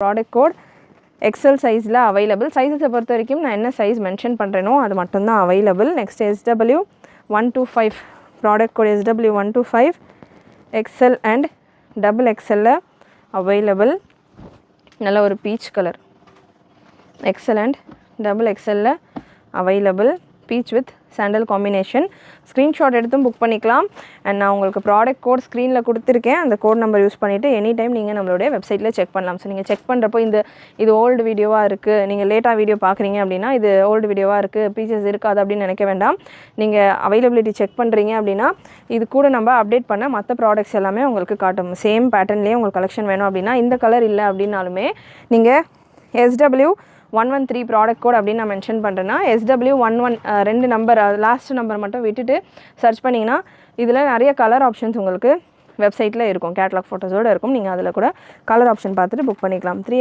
Product code XL சைஸில் available. சைஸஸை பொறுத்த வரைக்கும் நான் என்ன சைஸ் மென்ஷன் பண்ணுறேனோ அது மட்டும்தான் available. Next SW125 product code SW125 XL and double எக்ஸலில் அவைலபிள். நல்ல ஒரு peach colour XL and double எக்ஸலில் available. Peach with sandal combination. Screenshot எடுத்தும் புக் பண்ணிக்கலாம். அண்ட் நான் உங்களுக்கு ப்ராடக்ட் கோட் ஸ்க்ரீனில் கொடுத்துருக்கேன். அந்த கோட் நம்பர் யூஸ் பண்ணிவிட்டு எனி டைம் நீங்கள் நம்மளுடைய வெப்சைட்டில் செக் பண்ணலாம். ஸோ நீங்கள் செக் பண்ணுறப்போ இது ஓல்டு வீடியோவாக இருக்குது, நீங்கள் லேட்டாக வீடியோ பார்க்குறீங்க அப்படின்னா இது ஓல்டு வீடியோவாக இருக்குது, பீச்சஸ் இருக்காது அப்படின்னு நினைக்க வேண்டாம். நீங்கள் அவைலபிலிட்டி செக் பண்ணுறீங்க அப்படின்னா இது கூட நம்ம அப்டேட் பண்ண மற்ற ப்ராடக்ட்ஸ் எல்லாமே உங்களுக்கு காட்டும். சேம் பேட்டர்ன்லேயே உங்களுக்கு கலெக்ஷன் வேணும் அப்படின்னா இந்த கலர் இல்லை அப்படின்னாலுமே நீங்கள் SW113 ப்ராடக்ட் கோட் அப்படின்னு நான் மென்ஷன் பண்ணுறேன்னா SW11 2 நம்பர் லாஸ்ட் நம்பர் மட்டும் விட்டுட்டு சர்ச் பண்ணிங்கன்னா இதில் நிறைய கலர் ஆப்ஷன்ஸ் உங்களுக்கு வெப்சைட்டில் இருக்கும். கேட்லாக் ஃபோட்டோஸோடு இருக்கும். நீங்கள் அதில் கூட கலர் ஆப்ஷன் பார்த்துட்டு புக் பண்ணிக்கலாம்.